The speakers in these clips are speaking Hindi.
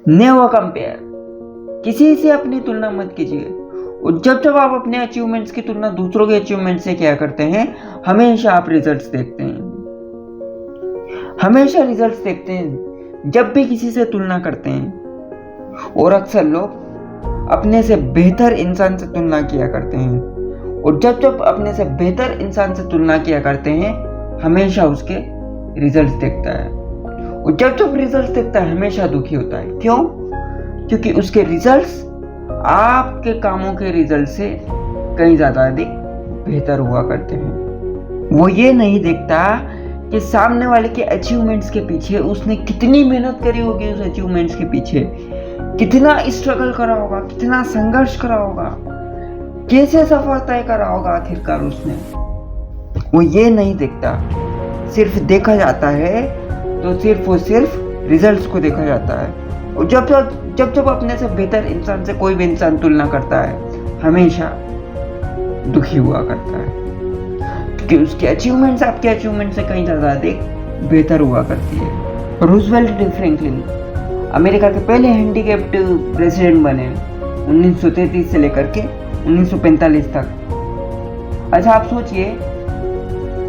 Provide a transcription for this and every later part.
नेवर कंपेयर, किसी से अपनी तुलना मत कीजिए। और जब आप अपने अचीवमेंट्स की तुलना दूसरों के अचीवमेंट से क्या करते हैं, हमेशा आप रिजल्ट्स देखते हैं, हमेशा रिजल्ट्स देखते हैं जब भी किसी से तुलना करते हैं। और अक्सर लोग अपने से बेहतर इंसान से तुलना किया करते हैं, और जब अपने से बेहतर इंसान से तुलना किया करते हैं, हमेशा उसके रिजल्ट्स देखता है। और जब रिजल्ट्स देखता है, हमेशा दुखी होता है। क्यों? क्योंकि उसके रिजल्ट्स आपके कामों के रिजल्ट से कहीं ज्यादा अधिक बेहतर हुआ करते हैं। वो ये नहीं देखता कि सामने वाले के अचीवमेंट्स के पीछे उसने कितनी मेहनत करी होगी, उस अचीवमेंट्स के पीछे कितना स्ट्रगल करा होगा, कितना संघर्ष करा होगा, कैसे सफर तय करा होगा आखिरकार उसने। वो ये नहीं देखता। सिर्फ देखा जाता है तो सिर्फ और सिर्फ रिजल्ट्स को देखा जाता है। और जब अपने से बेहतर इंसान से कोई भी इंसान तुलना करता है, हमेशा दुखी हुआ करता है, क्योंकि उसके अचीवमेंट्स आपके अचीवमेंट से कहीं ज़्यादा अधिक बेहतर हुआ करती है। रूजवेल्ट डी फ्रैंकलिन अमेरिका के पहले हैंडीकैप्ड प्रेसिडेंट बने 1933 से लेकर के 1945 तक। अच्छा, आप सोचिए,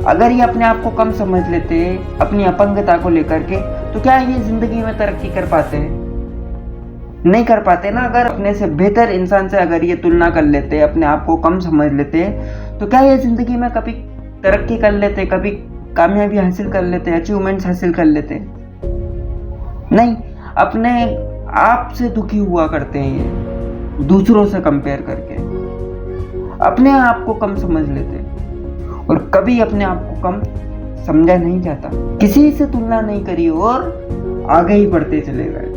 अगर ये अपने आप को कम समझ लेते अपनी अपंगता को लेकर के, तो क्या ये जिंदगी में तरक्की कर पाते हैं? नहीं कर पाते ना। अगर अपने से बेहतर इंसान से अगर ये तुलना कर लेते, अपने आप को कम समझ लेते, तो क्या ये जिंदगी में कभी तरक्की कर लेते, कभी कामयाबी हासिल कर लेते, अचीवमेंट्स हासिल कर लेते? नहीं। अपने आप से दुखी हुआ करते हैं ये, दूसरों से कंपेयर करके अपने आप को कम समझ लेते, और कभी अपने आप को कम समझा नहीं जाता। किसी से तुलना नहीं करी और आगे ही बढ़ते चले गए।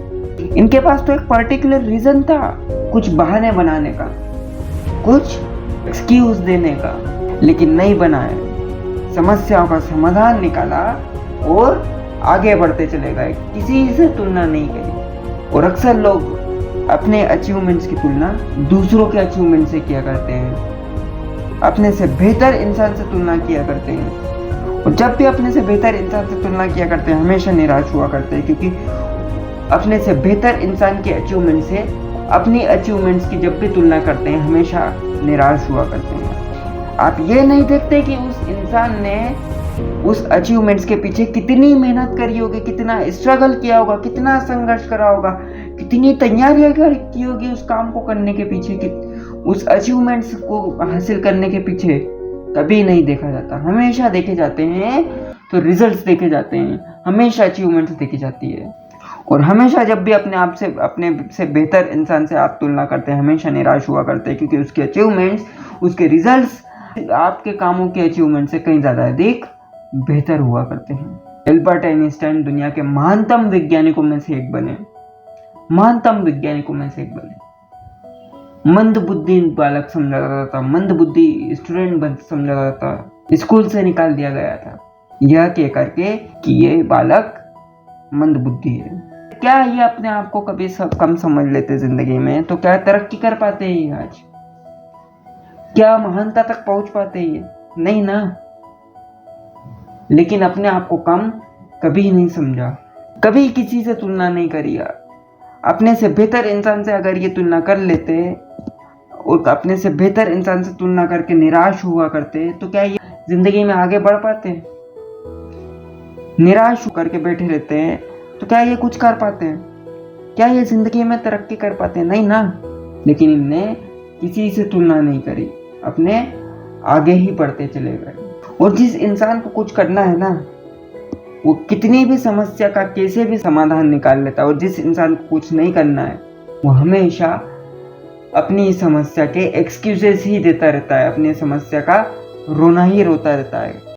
इनके पास तो एक पर्टिकुलर रीजन था, कुछ बहाने बनाने का, कुछ एक्सक्यूज देने का, लेकिन नहीं बनाए। समस्याओं का समाधान निकाला और आगे बढ़ते चले गए, किसी से तुलना नहीं करी। और अक्सर लोग अपने अचीवमेंट्स की तुलना दूसरों के अचीवमेंट से किया करते हैं, अपने से बेहतर इंसान से तुलना किया करते हैं। और जब भी अपने से बेहतर इंसान से तुलना किया करते हैं, हमेशा निराश हुआ करते हैं, क्योंकि अपने से बेहतर इंसान के अचीवमेंट से अपनी अचीवमेंट्स की जब भी तुलना करते हैं, हमेशा निराश हुआ करते हैं। आप ये नहीं देखते कि उस इंसान ने उस अचीवमेंट्स के पीछे कितनी मेहनत करी होगी, कितना स्ट्रगल किया होगा, कितना संघर्ष करा होगा, कितनी तैयारियां की होगी उस काम को करने के पीछे, उस अचीवमेंट्स को हासिल करने के पीछे। कभी नहीं देखा जाता। हमेशा देखे जाते हैं तो रिजल्ट्स देखे जाते हैं, हमेशा अचीवमेंट्स देखी जाती है। और हमेशा जब भी अपने से बेहतर इंसान से आप तुलना करते हैं, हमेशा निराश हुआ करते हैं, क्योंकि उसके अचीवमेंट्स, उसके रिजल्ट्स आपके कामों के अचीवमेंट से कहीं ज़्यादा अधिक बेहतर हुआ करते हैं। एल्बर्ट आइंस्टाइन दुनिया के महानतम वैज्ञानिकों में से एक बने, महानतम वैज्ञानिकों में से एक बने। मंद बुद्धि बालक समझा जाता था, मंद बुद्धि स्टूडेंट समझा जाता था, स्कूल से निकाल दिया गया था, यह कह करके कि ये बालक मंद बुद्धि है। क्या ये अपने आप को कभी कम समझ लेते जिंदगी में, तो क्या तरक्की कर पाते हैं ये आज? क्या महानता तक पहुंच पाते हैं ये? नहीं ना। लेकिन अपने आप को कम कभी नहीं समझा, कभी किसी से तुलना नहीं करी। अपने से बेहतर इंसान से अगर ये तुलना कर लेते और अपने से बेहतर इंसान से तुलना करके निराश हुआ करते, तो क्या ये जिंदगी में आगे बढ़ पाते? निराश होकर के बैठे रहते हैं, तो क्या ये कुछ कर पाते हैं? क्या ये जिंदगी में तरक्की कर पाते हैं? नहीं ना। लेकिन इनने किसी से तुलना नहीं करी, अपने आगे ही बढ़ते चले गए। और जिस इंसान को कुछ करना है ना, वो कितनी भी समस्या का कैसे भी समाधान निकाल लेता है। और जिस इंसान को कुछ नहीं करना है, वो हमेशा अपनी समस्या के एक्सक्यूजेस ही देता रहता है, अपनी समस्या का रोना ही रोता रहता है।